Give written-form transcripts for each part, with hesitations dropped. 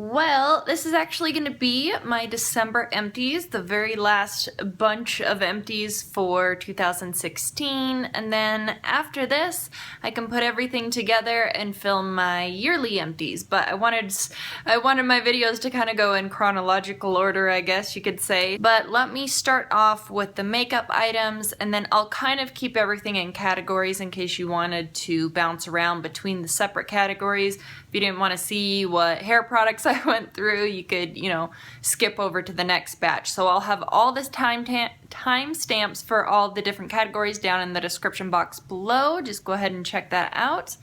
Well, this is actually going to be my December empties, the very last bunch of empties for 2016, and then after this I can put everything together and film my yearly empties. But I wanted my videos to kind of go in chronological order, I guess you could say. But let me start off with the makeup items, and then I'll kind of keep everything in categories in case you wanted to bounce around between the separate categories. If you didn't want to see what hair products I went through, you could, skip over to the next batch. So I'll have all this timestamps for all the different categories down in the description box below. Just go ahead and check that out.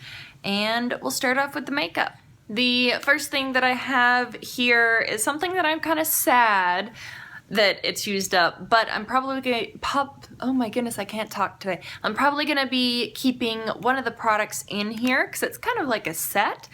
And we'll start off with the makeup. The first thing that I have here is something that I'm kind of sad that it's used up, but I'm probably gonna oh my goodness, I can't talk today. I'm probably gonna be keeping one of the products in here because it's kind of like a set.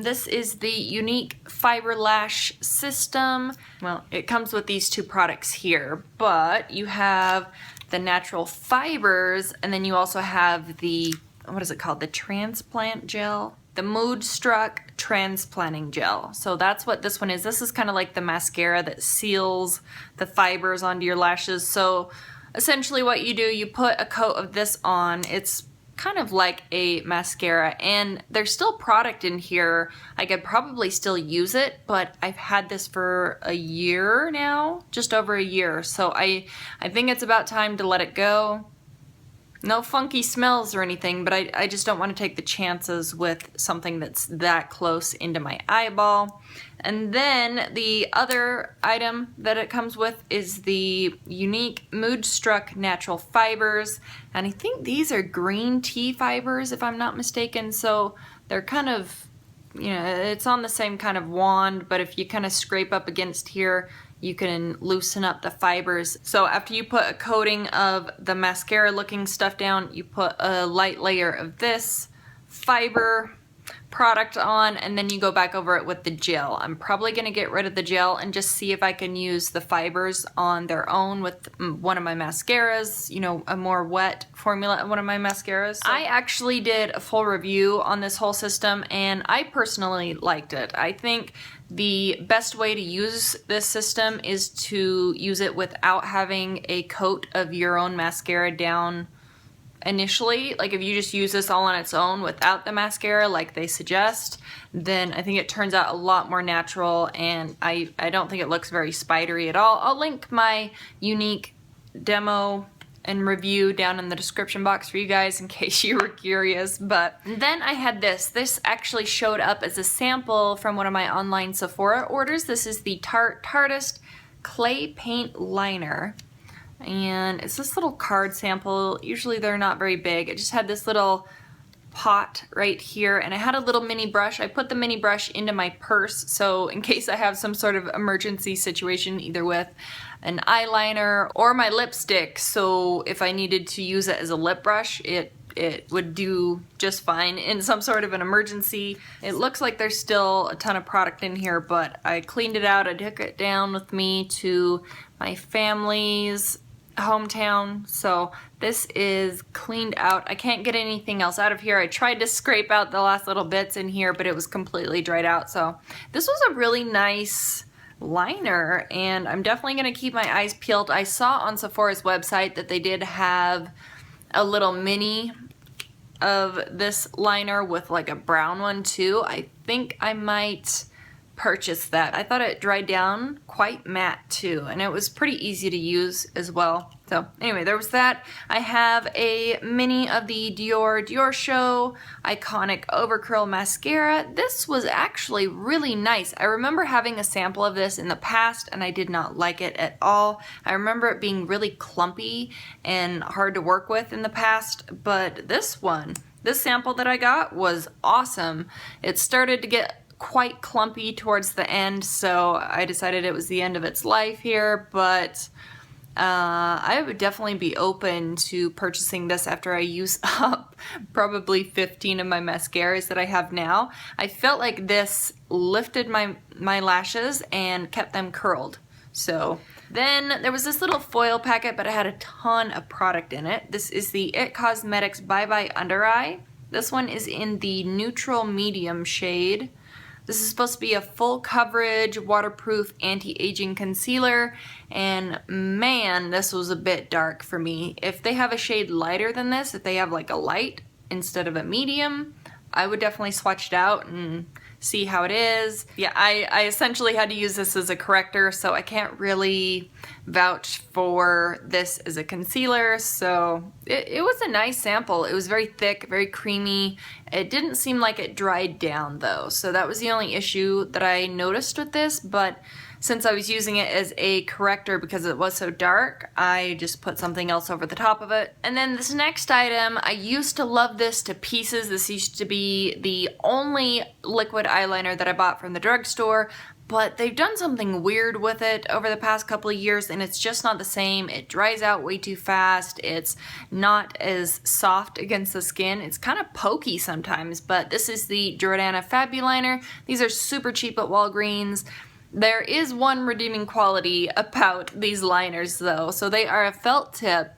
This is the Unique Fiber Lash System. Well, it comes with these two products here, but you have the natural fibers, and then you also have the, what is it called? The transplant gel. The Mood Struck Transplanting Gel. So that's what this one is. This is kind of like the mascara that seals the fibers onto your lashes. So essentially what you do, you put a coat of this on. It's kind of like a mascara, and there's still product in here. I could probably still use it, but I've had this for a year now, just over a year. So I think it's about time to let it go. No funky smells or anything, but I just don't want to take the chances with something that's that close into my eyeball. And then the other item that it comes with is the Unique Mood Struck Natural Fibers. And I think these are green tea fibers, if I'm not mistaken. So they're kind of, it's on the same kind of wand, but if you kind of scrape up against here, you can loosen up the fibers. So after you put a coating of the mascara looking stuff down, you put a light layer of this fiber product on, and then you go back over it with the gel. I'm probably gonna get rid of the gel and just see if I can use the fibers on their own with one of my mascaras, a more wet formula of one of my mascaras. So I actually did a full review on this whole system, and I personally liked it. I think the best way to use this system is to use it without having a coat of your own mascara down initially. Like if you just use this all on its own without the mascara like they suggest, then I think it turns out a lot more natural, and I don't think it looks very spidery at all. I'll link my Unique demo and review down in the description box for you guys in case you were curious. But then I had this. This actually showed up as a sample from one of my online Sephora orders. This is the Tarteist Clay Paint Liner. And it's this little card sample. Usually they're not very big. It just had this little pot right here, and I had a little mini brush. I put the mini brush into my purse, so in case I have some sort of emergency situation, either with an eyeliner or my lipstick, so if I needed to use it as a lip brush, it would do just fine in some sort of an emergency. It looks like there's still a ton of product in here, but I cleaned it out. I took it down with me to my family's hometown, so this is cleaned out. I can't get anything else out of here. I tried to scrape out the last little bits in here, but it was completely dried out. So this was a really nice liner, and I'm definitely going to keep my eyes peeled. I saw on Sephora's website that they did have a little mini of this liner with like a brown one too. I think I might purchase that. I thought it dried down quite matte too, and it was pretty easy to use as well. So anyway, there was that. I have a mini of the Dior Show Iconic Overcurl Mascara. This was actually really nice. I remember having a sample of this in the past, and I did not like it at all. I remember it being really clumpy and hard to work with in the past, but this sample that I got was awesome. It started to get quite clumpy towards the end, so I decided it was the end of its life here, but I would definitely be open to purchasing this after I use up probably 15 of my mascaras that I have now. I felt like this lifted my lashes and kept them curled. So then there was this little foil packet, but it had a ton of product in it. This is the IT Cosmetics Bye Bye Under Eye. This one is in the neutral medium shade. This is supposed to be a full coverage, waterproof, anti-aging concealer, and man, this was a bit dark for me. If they have a shade lighter than this, if they have like a light instead of a medium, I would definitely swatch it out and see how it is. Yeah, I essentially had to use this as a corrector, so I can't really vouch for this as a concealer, so it was a nice sample. It was very thick, very creamy. It didn't seem like it dried down though, so that was the only issue that I noticed with this, but since I was using it as a corrector because it was so dark, I just put something else over the top of it. And then this next item, I used to love this to pieces. This used to be the only liquid eyeliner that I bought from the drugstore, but they've done something weird with it over the past couple of years and it's just not the same. It dries out way too fast. It's not as soft against the skin. It's kind of pokey sometimes, but this is the Jordana Fabuliner. These are super cheap at Walgreens. There is one redeeming quality about these liners though, so they are a felt tip,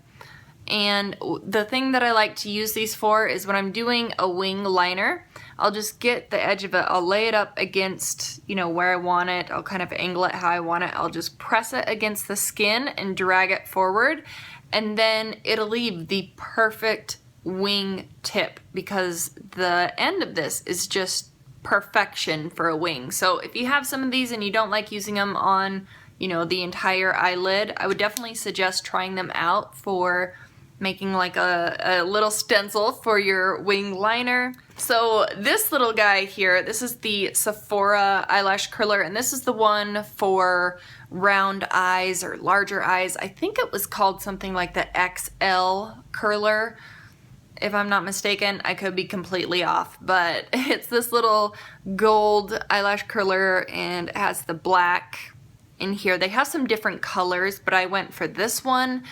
and the thing that I like to use these for is when I'm doing a wing liner, I'll just get the edge of it, I'll lay it up against, you know, where I want it, I'll kind of angle it how I want it, I'll just press it against the skin and drag it forward, and then it'll leave the perfect wing tip because the end of this is just perfection for a wing. So if you have some of these and you don't like using them on, you know, the entire eyelid, I would definitely suggest trying them out for making like a little stencil for your wing liner. So this little guy here, this is the Sephora eyelash curler, and this is the one for round eyes or larger eyes. I think it was called something like the XL curler, if I'm not mistaken. I could be completely off, but it's this little gold eyelash curler and it has the black in here. They have some different colors, but I went for this one.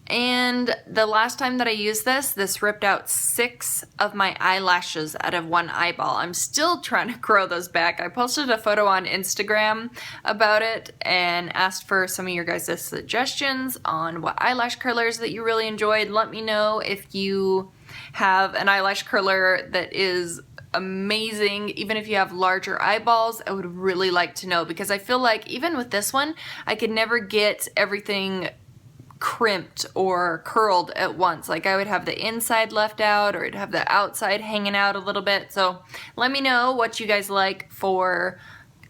And the last time that I used this ripped out 6 of my eyelashes out of one eyeball. I'm still trying to grow those back. I posted a photo on Instagram about it and asked for some of your guys' suggestions on what eyelash curlers that you really enjoyed. Let me know if you have an eyelash curler that is amazing. Even if you have larger eyeballs, I would really like to know, because I feel like even with this one, I could never get everything crimped or curled at once. Like I would have the inside left out or I'd have the outside hanging out a little bit. So let me know what you guys like for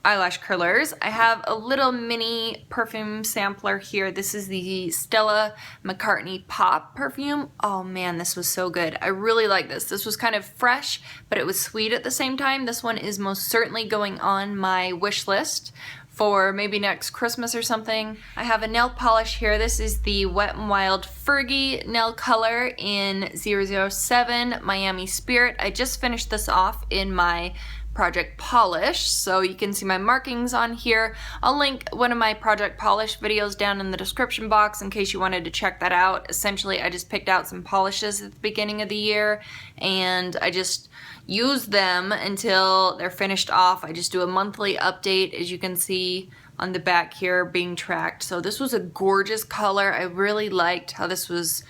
eyelash curlers. I have a little mini perfume sampler here. This is the Stella McCartney Pop perfume. Oh man, this was so good. I really like this. This was kind of fresh, but it was sweet at the same time. This one is most certainly going on my wish list for maybe next Christmas or something. I have a nail polish here. This is the Wet n Wild Fergie nail color in 007 Miami Spirit. I just finished this off in my Project Polish, so you can see my markings on here. I'll link one of my Project Polish videos down in the description box in case you wanted to check that out. Essentially, I just picked out some polishes at the beginning of the year and I just use them until they're finished off. I just do a monthly update, as you can see on the back here being tracked. So this was a gorgeous color. I really liked how this was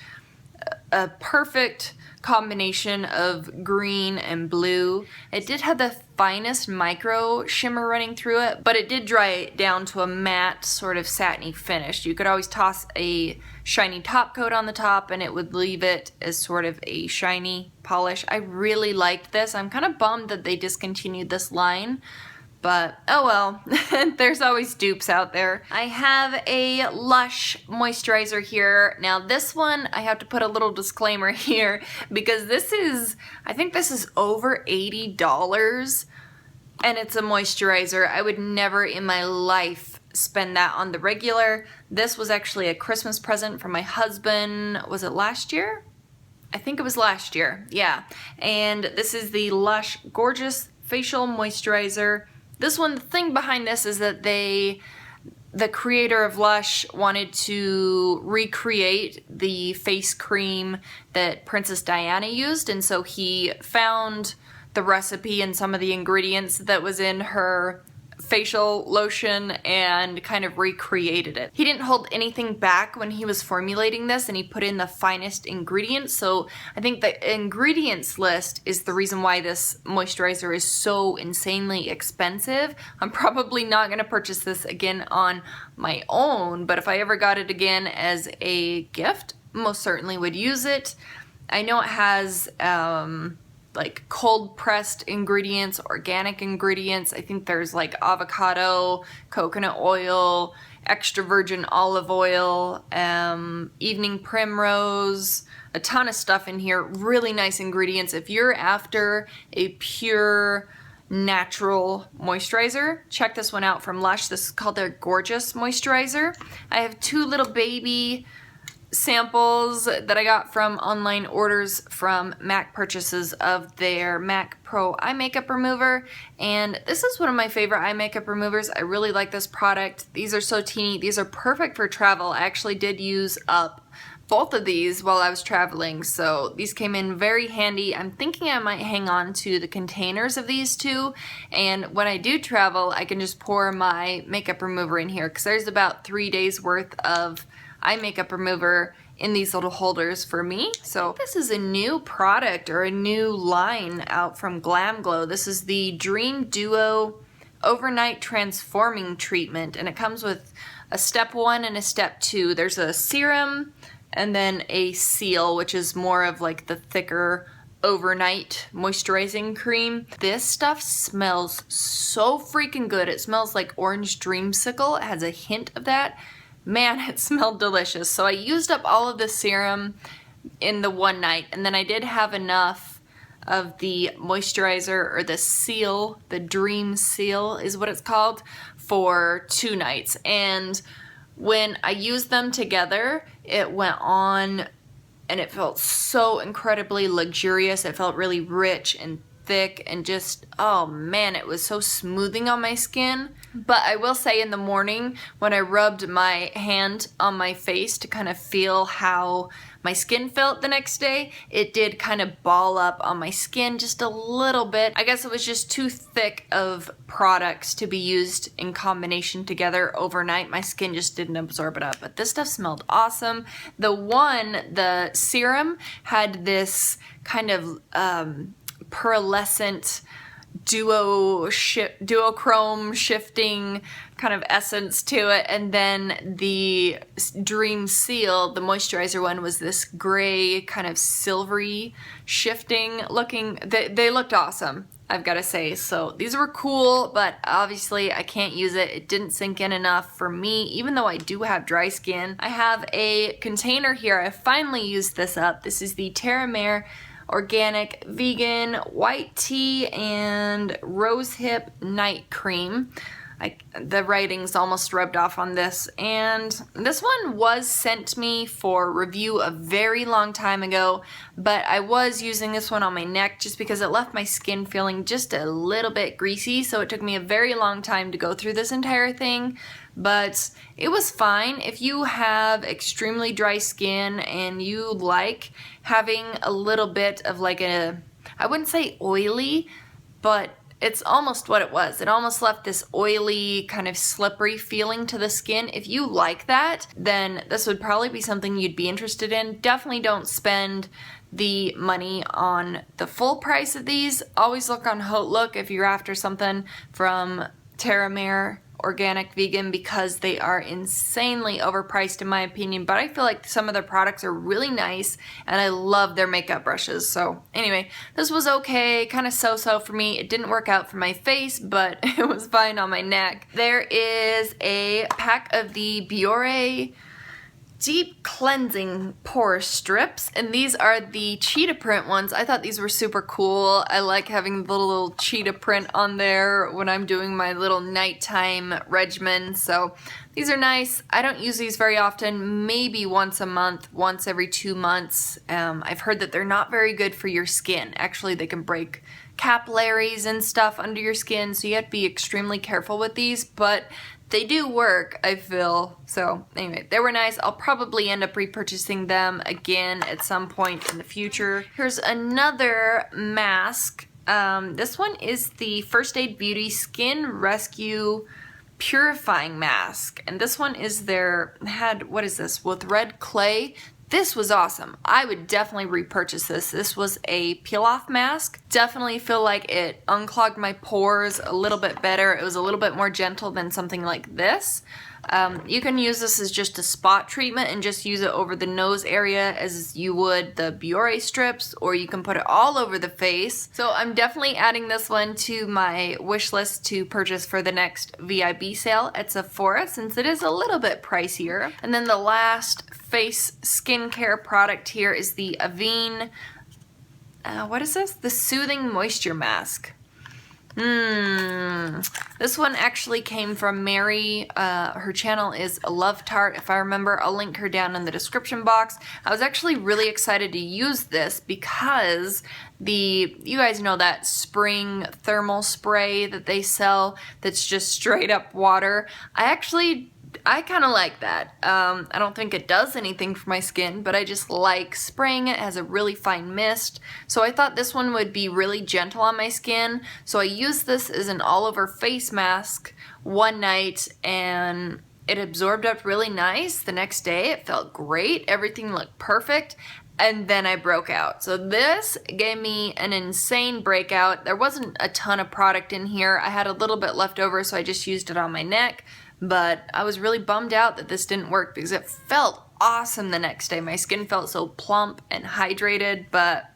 a perfect combination of green and blue. It did have the finest micro shimmer running through it, but it did dry down to a matte sort of satiny finish. You could always toss a shiny top coat on the top and it would leave it as sort of a shiny polish. I really liked this. I'm kind of bummed that they discontinued this line, but oh well, there's always dupes out there. I have a Lush moisturizer here. Now this one, I have to put a little disclaimer here because this is, I think this is over $80 and it's a moisturizer. I would never in my life spend that on the regular. This was actually a Christmas present from my husband. Was it last year? I think it was last year, yeah. And this is the Lush Gorgeous Facial Moisturizer. This one, the thing behind this is that the creator of Lush wanted to recreate the face cream that Princess Diana used, and so he found the recipe and some of the ingredients that was in her facial lotion and kind of recreated it. He didn't hold anything back when he was formulating this, and he put in the finest ingredients, so I think the ingredients list is the reason why this moisturizer is so insanely expensive. I'm probably not going to purchase this again on my own, but if I ever got it again as a gift, most certainly would use it. I know it has like cold pressed ingredients, organic ingredients. I think there's like avocado, coconut oil, extra virgin olive oil, evening primrose, a ton of stuff in here. Really nice ingredients. If you're after a pure natural moisturizer, check this one out from Lush. This is called their Gorgeous Moisturizer. I have 2 little baby samples that I got from online orders from MAC purchases of their MAC Pro eye makeup remover, and this is one of my favorite eye makeup removers. I really like this product. These are so teeny. These are perfect for travel. I actually did use up both of these while I was traveling, so these came in very handy. I'm thinking I might hang on to the containers of these 2, and when I do travel, I can just pour my makeup remover in here, because there's about 3 days worth of eye makeup remover in these little holders for me. So this is a new product, or a new line out from Glam Glow. This is the Dream Duo Overnight Transforming Treatment, and it comes with a step 1 and a step 2. There's a serum and then a seal, which is more of like the thicker overnight moisturizing cream. This stuff smells so freaking good. It smells like orange dreamsicle. It has a hint of that. Man, it smelled delicious. So I used up all of the serum in the one night, and then I did have enough of the moisturizer, or the seal, the Dream Seal is what it's called, for 2 nights. And when I used them together, it went on and it felt so incredibly luxurious. It felt really rich and thick, and just, oh man, it was so smoothing on my skin. But I will say, in the morning when I rubbed my hand on my face to kind of feel how my skin felt the next day, it did kind of ball up on my skin just a little bit. I guess it was just too thick of products to be used in combination together overnight. My skin just didn't absorb it up, but this stuff smelled awesome. The serum had this kind of pearlescent duochrome shifting kind of essence to it, and then the Dream Seal, the moisturizer one, was this gray kind of silvery shifting looking. They looked awesome, I've got to say. So these were cool, but obviously I can't use it. It didn't sink in enough for me, even though I do have dry skin. I have a container here. I finally used this up. This is the Terramare Organic Vegan White Tea and Rosehip Night Cream. The writing's almost rubbed off on this, and this one was sent me for review a very long time ago, but I was using this one on my neck just because it left my skin feeling just a little bit greasy, so it took me a very long time to go through this entire thing, but it was fine. If you have extremely dry skin and you like having a little bit of like I wouldn't say oily, but it's almost what it was. It almost left this oily, kind of slippery feeling to the skin. If you like that, then this would probably be something you'd be interested in. Definitely don't spend the money on the full price of these. Always look on Outlook if you're after something from Terramare Organic Vegan, because they are insanely overpriced in my opinion, but I feel like some of their products are really nice, and I love their makeup brushes. So anyway, this was okay, kind of so-so for me. It didn't work out for my face, but it was fine on my neck. There is a pack of the Biore Deep Cleansing Pore Strips, and these are the cheetah print ones. I thought these were super cool. I like having the little cheetah print on there when I'm doing my little nighttime regimen, so these are nice. I don't use these very often, maybe once a month, once every 2 months. I've heard that they're not very good for your skin. Actually, they can break capillaries and stuff under your skin, so you have to be extremely careful with these, but they do work, I feel. So anyway, they were nice. I'll probably end up repurchasing them again at some point in the future. Here's another mask This one is the First Aid Beauty Skin Rescue Purifying Mask. And this one is what is this? With red clay. This was awesome. I would definitely repurchase this. This was a peel-off mask. Definitely feel like it unclogged my pores a little bit better. It was a little bit more gentle than something like this. You can use this as just a spot treatment and just use it over the nose area as you would the Biore strips, or you can put it all over the face. So I'm definitely adding this one to my wish list to purchase for the next VIB sale at Sephora, since it is a little bit pricier. And then the last face skincare product here is the Avene, what is this? The Soothing Moisture Mask. This one actually came from Mary. Her channel is Love Tart. If I remember, I'll link her down in the description box. I was actually really excited to use this because you guys know that spring thermal spray that they sell that's just straight up water. I kind of like that. I don't think it does anything for my skin, but I just like spraying it. It has a really fine mist. So I thought this one would be really gentle on my skin. So I used this as an all-over face mask one night, and it absorbed up really nice. The next day it felt great. Everything looked perfect. And then I broke out. So this gave me an insane breakout. There wasn't a ton of product in here. I had a little bit left over, so I just used it on my neck. But I was really bummed out that this didn't work because it felt awesome the next day. My skin felt so plump and hydrated, but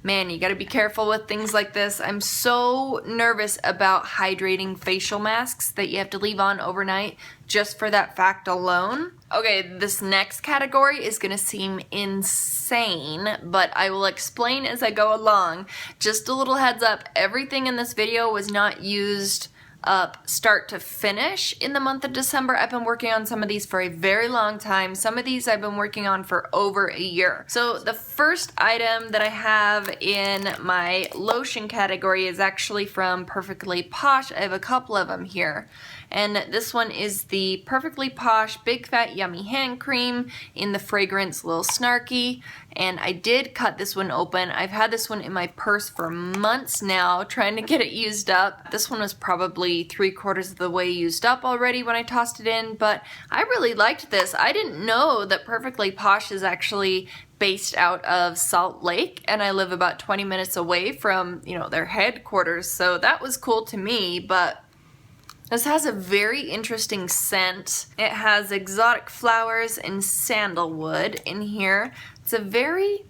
man, you gotta be careful with things like this. I'm so nervous about hydrating facial masks that you have to leave on overnight just for that fact alone. Okay, this next category is gonna seem insane, but I will explain as I go along. Just a little heads up, everything in this video was not used up start to finish in the month of December. I've been working on some of these for a very long time. Some of these I've been working on for over a year. So the first item that I have in my lotion category is actually from Perfectly Posh. I have a couple of them here. And this one is the Perfectly Posh Big Fat Yummy Hand Cream in the fragrance Lil Snarky. And I did cut this one open. I've had this one in my purse for months now, trying to get it used up. This one was probably 3/4 of the way used up already when I tossed it in, but I really liked this. I didn't know that Perfectly Posh is actually based out of Salt Lake, and I live about 20 minutes away from, their headquarters, so that was cool to me. But this has a very interesting scent. It has exotic flowers and sandalwood in here. It's a very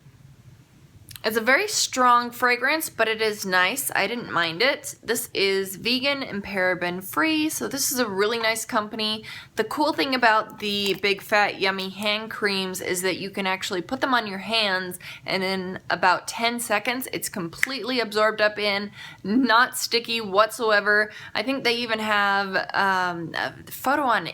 strong fragrance, but it is nice. I didn't mind it. This is vegan and paraben free, so this is a really nice company. The cool thing about the Big Fat Yummy hand creams is that you can actually put them on your hands, and in about 10 seconds it's completely absorbed up in, not sticky whatsoever. I think they even have a photo on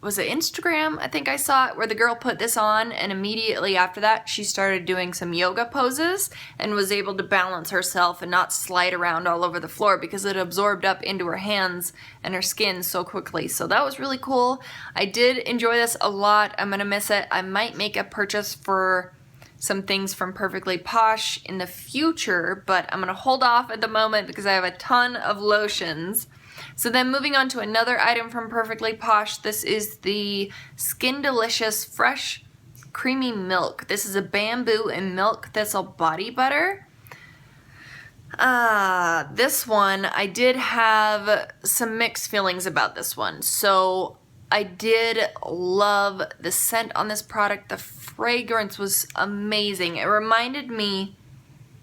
was it Instagram? I think I saw it, where the girl put this on, and immediately after that she started doing some yoga poses and was able to balance herself and not slide around all over the floor because it absorbed up into her hands and her skin so quickly. So that was really cool. I did enjoy this a lot. I'm gonna miss it. I might make a purchase for some things from Perfectly Posh in the future, but I'm gonna hold off at the moment because I have a ton of lotions. So then moving on to another item from Perfectly Posh, this is the Skin Delicious Fresh Creamy Milk. This is a bamboo and milk thistle body butter. This one, I did have some mixed feelings about this one. So I did love the scent on this product. The fragrance was amazing. It reminded me,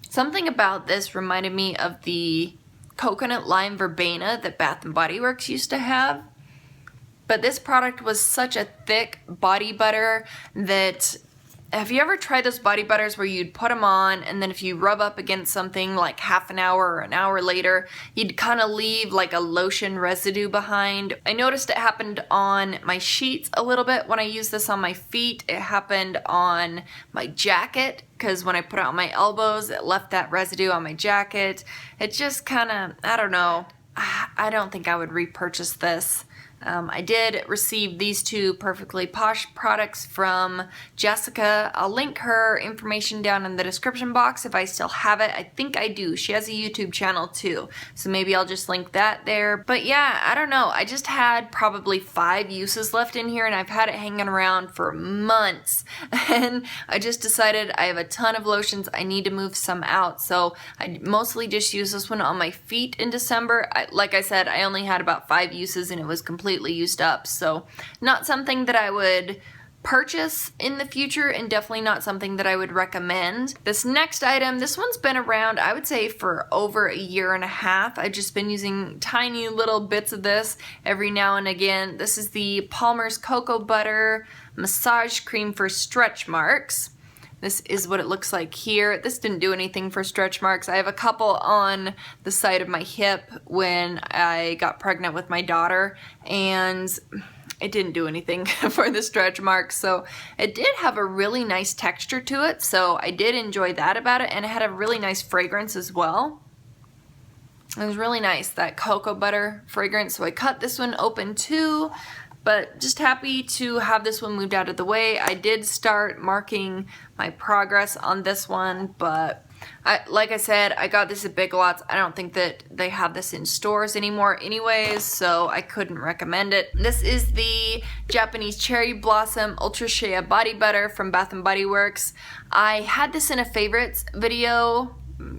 something about this reminded me of the coconut lime verbena that Bath & Body Works used to have. But this product was such a thick body butter that, have you ever tried those body butters where you'd put them on and then if you rub up against something like half an hour or an hour later, you'd kind of leave like a lotion residue behind? I noticed it happened on my sheets a little bit when I used this on my feet. It happened on my jacket because when I put it on my elbows, it left that residue on my jacket. It just kind of, I don't know. I don't think I would repurchase this. I did receive these two Perfectly Posh products from Jessica. I'll link her information down in the description box if I still have it. I think I do. She has a YouTube channel too, so maybe I'll just link that there. But yeah, I don't know. I just had probably 5 uses left in here, and I've had it hanging around for months. And I just decided I have a ton of lotions. I need to move some out, so I mostly just use this one on my feet in December. Like I said, I only had about 5 uses, and it was completely used up, so not something that I would purchase in the future, and definitely not something that I would recommend. This next item, this one's been around, I would say, for over a year and a half. I've just been using tiny little bits of this every now and again. This is the Palmer's Cocoa Butter Massage Cream for Stretch Marks. This is what it looks like here. This didn't do anything for stretch marks. I have a couple on the side of my hip when I got pregnant with my daughter, and it didn't do anything for the stretch marks. So it did have a really nice texture to it, so I did enjoy that about it, and it had a really nice fragrance as well. It was really nice, that cocoa butter fragrance. So I cut this one open too, but just happy to have this one moved out of the way. I did start marking my progress on this one, but like I said, I got this at Big Lots. I don't think that they have this in stores anymore anyways, so I couldn't recommend it. This is the Japanese Cherry Blossom Ultra Shea Body Butter from Bath & Body Works. I had this in a favorites video.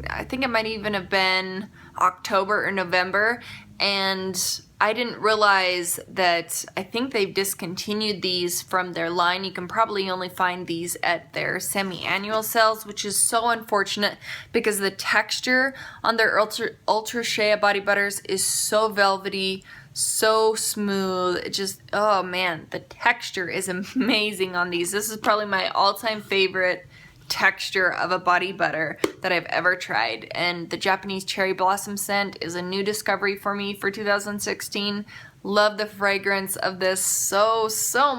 I think it might even have been October or November, and I didn't realize that I think they've discontinued these from their line. You can probably only find these at their semi-annual sales, which is so unfortunate because the texture on their Ultra Shea Body Butters is so velvety, so smooth. It just, oh man, the texture is amazing on these. This is probably my all-time favorite texture of a body butter that I've ever tried, and the Japanese Cherry Blossom scent is a new discovery for me for 2016. Love the fragrance of this so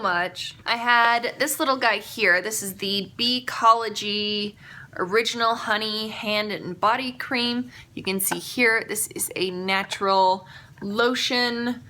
much. I had this little guy here. This is the Beecology Original Honey Hand and Body Cream. You can see here, this is a natural lotion.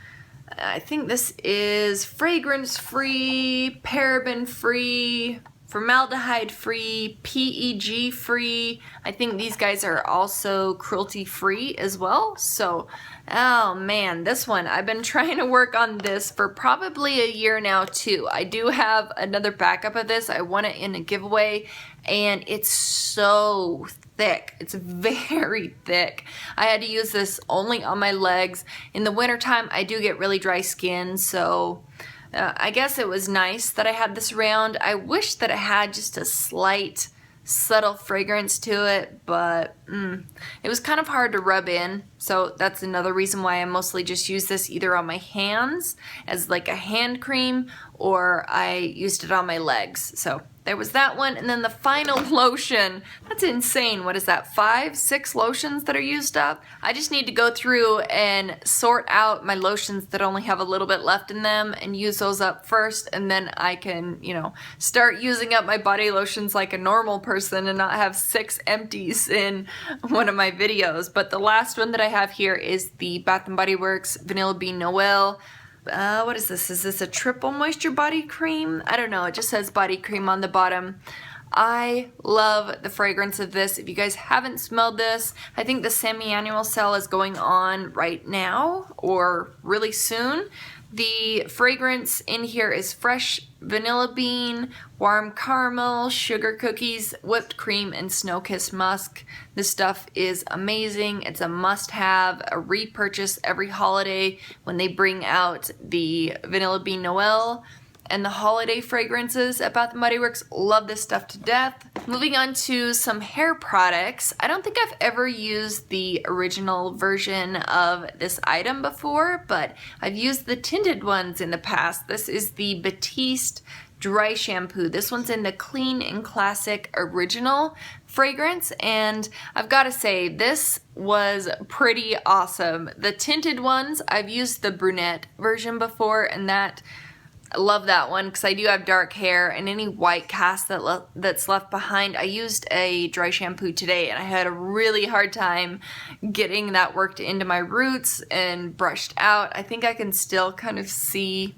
I think this is fragrance free, paraben free, formaldehyde free, PEG free. I think these guys are also cruelty free as well. So, oh man, this one, I've been trying to work on this for probably a year now too. I do have another backup of this. I won it in a giveaway, and it's so thick. It's very thick. I had to use this only on my legs. In the wintertime, I do get really dry skin, so I guess it was nice that I had this around. I wish that it had just a slight, subtle fragrance to it, but it was kind of hard to rub in. So that's another reason why I mostly just use this either on my hands as like a hand cream, or I used it on my legs. So there was that one, and then the final lotion. That's insane. What is that, 5, 6 lotions that are used up? I just need to go through and sort out my lotions that only have a little bit left in them and use those up first, and then I can, you know, start using up my body lotions like a normal person and not have 6 empties in one of my videos. But the last one that I have here is the Bath & Body Works Vanilla Bean Noel. What is this? Is this a triple moisture body cream? I don't know. It just says body cream on the bottom. I love the fragrance of this. If you guys haven't smelled this, I think the semi-annual sale is going on right now or really soon. The fragrance in here is fresh vanilla bean, warm caramel, sugar cookies, whipped cream, and snow-kissed musk. This stuff is amazing. It's a must-have, a repurchase every holiday when they bring out the Vanilla Bean Noel and the holiday fragrances at Bath & Body Works. Love this stuff to death. Moving on to some hair products. I don't think I've ever used the original version of this item before, but I've used the tinted ones in the past. This is the Batiste Dry Shampoo. This one's in the Clean and Classic Original fragrance, and I've got to say, this was pretty awesome. The tinted ones, I've used the brunette version before, and that I love that one because I do have dark hair, and any white cast that's left behind. I used a dry shampoo today and I had a really hard time getting that worked into my roots and brushed out. I think I can still kind of see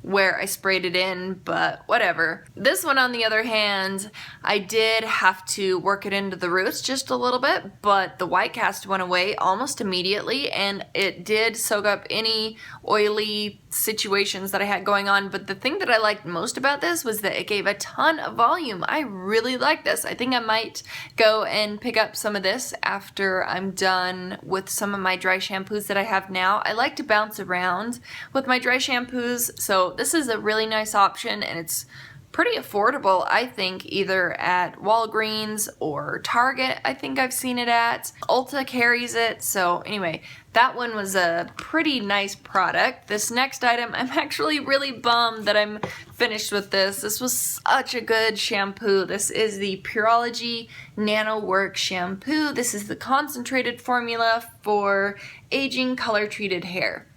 where I sprayed it in, but whatever. This one, on the other hand, I did have to work it into the roots just a little bit, but the white cast went away almost immediately, and it did soak up any oily situations that I had going on. But the thing that I liked most about this was that it gave a ton of volume. I really like this. I think I might go and pick up some of this after I'm done with some of my dry shampoos that I have now. I like to bounce around with my dry shampoos, so this is a really nice option, and it's pretty affordable, I think, either at Walgreens or Target. I think I've seen it at. Ulta carries it. So anyway, that one was a pretty nice product. This next item, I'm actually really bummed that I'm finished with this. This was such a good shampoo. This is the Pureology Nano Work Shampoo. This is the concentrated formula for aging color-treated hair.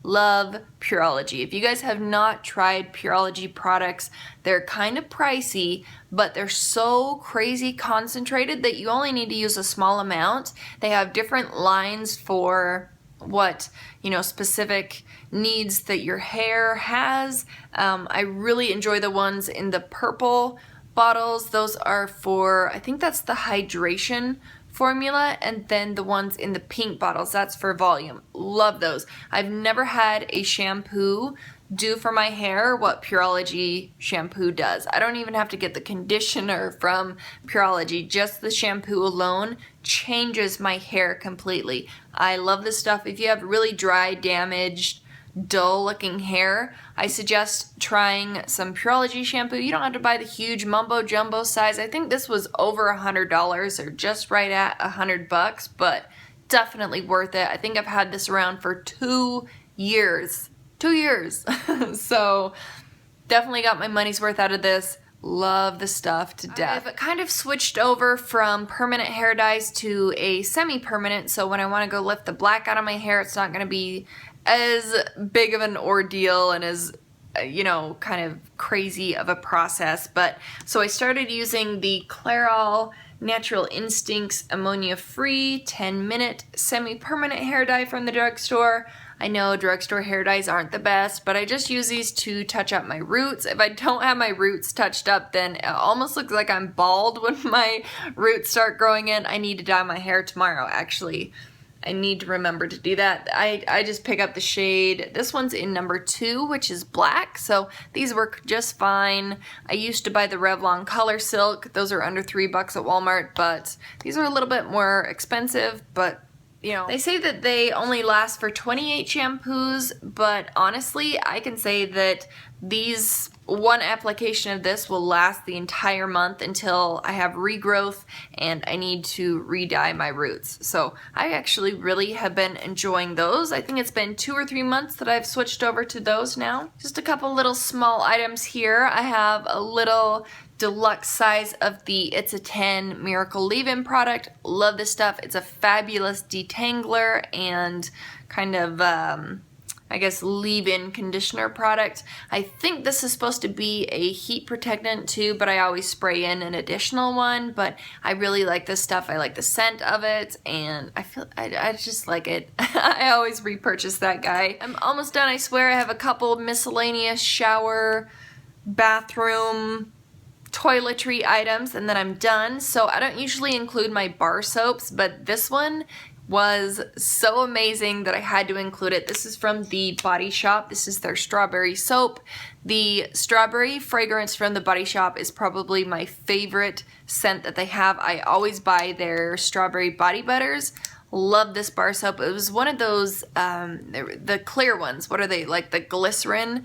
Love Pureology. If you guys have not tried Pureology products, they're kind of pricey, but they're so crazy concentrated that you only need to use a small amount. They have different lines for what, you know, specific needs that your hair has. I really enjoy the ones in the purple bottles. Those are for, I think that's the hydration formula, and then the ones in the pink bottles, that's for volume. Love those. I've never had a shampoo do for my hair what Pureology shampoo does. I don't even have to get the conditioner from Pureology. Just the shampoo alone changes my hair completely. I love this stuff. If you have really dry, damaged, dull looking hair, I suggest trying some Pureology shampoo. You don't have to buy the huge mumbo jumbo size. I think this was over $100 or just right at $100, but definitely worth it. I think I've had this around for 2 years. 2 years. So definitely got my money's worth out of this. Love the stuff to death. I've kind of switched over from permanent hair dyes to a semi-permanent, so when I want to go lift the black out of my hair, it's not going to be as big of an ordeal and as, you know, kind of crazy of a process. But so I started using the Clairol Natural Instincts ammonia-free 10-minute semi-permanent hair dye from the drugstore. I know drugstore hair dyes aren't the best, but I just use these to touch up my roots. If I don't have my roots touched up, then it almost looks like I'm bald when my roots start growing in. I need to dye my hair tomorrow, actually. I need to remember to do that. I just pick up the shade. This one's in number 2, which is black, so these work just fine. I used to buy the Revlon Color Silk. Those are under $3 at Walmart, but these are a little bit more expensive, but you know, they say that they only last for 28 shampoos, but honestly, I can say that these one application of this will last the entire month until I have regrowth and I need to re-dye my roots. So I actually really have been enjoying those. I think it's been 2 or 3 months that I've switched over to those now. Just a couple little small items here. I have a little deluxe size of the It's a 10 Miracle Leave-In product. Love this stuff. It's a fabulous detangler and kind of I guess leave-in conditioner product. I think this is supposed to be a heat protectant too, but I always spray in an additional one. But I really like this stuff. I like the scent of it, and I just like it. I always repurchase that guy. I'm almost done, I swear. I have a couple miscellaneous shower, bathroom, toiletry items, and then I'm done. So I don't usually include my bar soaps, but this one was so amazing that I had to include it. This is from the Body Shop. This is their strawberry soap. The strawberry fragrance from the Body Shop is probably my favorite scent that they have. I always buy their strawberry body butters. Love this bar soap. It was one of those, the clear ones. What are they, like the glycerin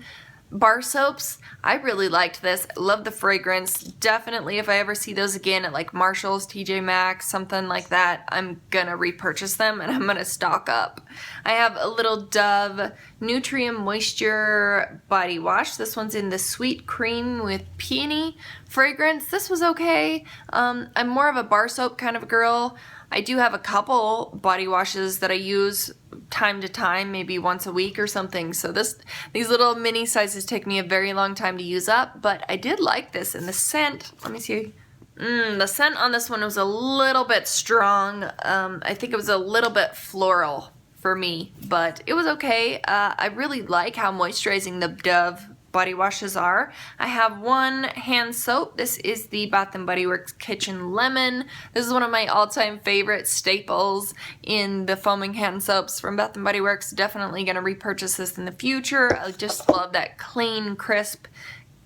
bar soaps? I really liked this. Love the fragrance. Definitely, if I ever see those again at like Marshall's, TJ Maxx, something like that, I'm gonna repurchase them and I'm gonna stock up. I have a little Dove Nutrient Moisture body wash. This one's in the Sweet Cream with Peony fragrance. This was okay. I'm more of a bar soap kind of a girl. I do have a couple body washes that I use time to time, maybe once a week or something. So these little mini sizes take me a very long time to use up, but I did like this. And the scent, let me see. The scent on this one was a little bit strong. I think it was a little bit floral for me, but it was okay. I really like how moisturizing the Dove body washes are. I have one hand soap. This is the Bath & Body Works Kitchen Lemon. This is one of my all-time favorite staples in the foaming hand soaps from Bath & Body Works. Definitely gonna repurchase this in the future. I just love that clean, crisp,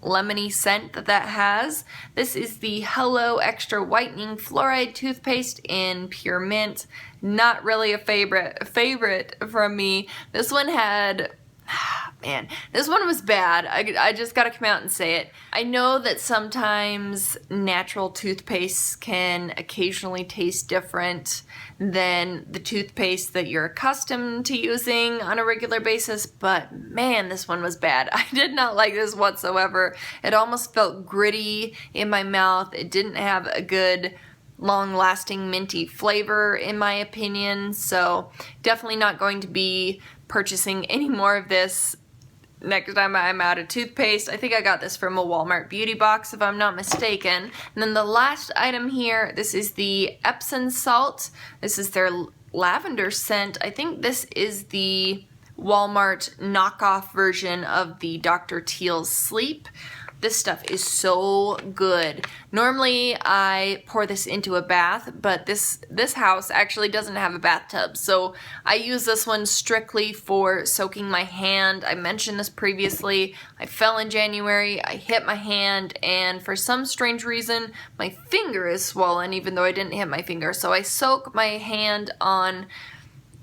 lemony scent that has. This is the Hello Extra Whitening Fluoride Toothpaste in Pure Mint. Not really a favorite from me. This one had, man, this one was bad. I just gotta come out and say it. I know that sometimes natural toothpaste can occasionally taste different than the toothpaste that you're accustomed to using on a regular basis, but man, this one was bad. I did not like this whatsoever. It almost felt gritty in my mouth. It didn't have a good long-lasting minty flavor in my opinion, so definitely not going to be purchasing any more of this next time I'm out of toothpaste. I think I got this from a Walmart beauty box if I'm not mistaken. And then the last item here, this is the Epsom salt. This is their lavender scent. I think this is the Walmart knockoff version of the Dr. Teal's Sleep. This stuff is so good. Normally I pour this into a bath, but this house actually doesn't have a bathtub, so I use this one strictly for soaking my hand. I mentioned this previously. I fell in January, I hit my hand, and for some strange reason my finger is swollen even though I didn't hit my finger. So I soak my hand on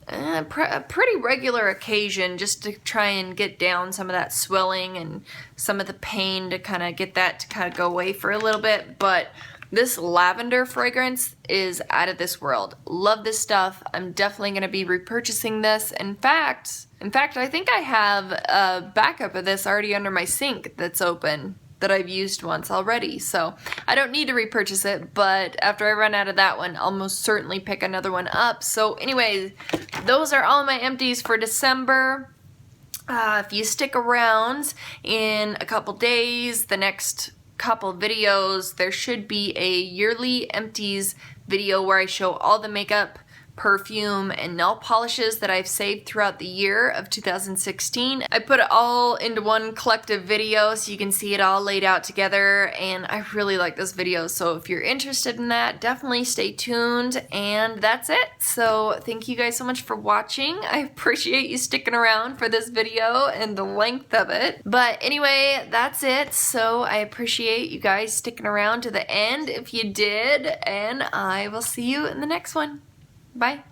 a pretty regular occasion just to try and get down some of that swelling and some of the pain, to kind of get that to kind of go away for a little bit. But this lavender fragrance is out of this world. Love this stuff. I'm definitely going to be repurchasing this. In fact, I think I have a backup of this already under my sink that's open, that I've used once already, so I don't need to repurchase it, but after I run out of that one, I'll most certainly pick another one up. So anyways, those are all my empties for December. If you stick around in a couple days, the next couple videos, there should be a yearly empties video where I show all the makeup, perfume, and nail polishes that I've saved throughout the year of 2016. I put it all into one collective video so you can see it all laid out together, and I really like this video, so if you're interested in that, definitely stay tuned. And that's it. So thank you guys so much for watching. I appreciate you sticking around for this video and the length of it. But anyway, that's it. So I appreciate you guys sticking around to the end if you did, and I will see you in the next one. Bye.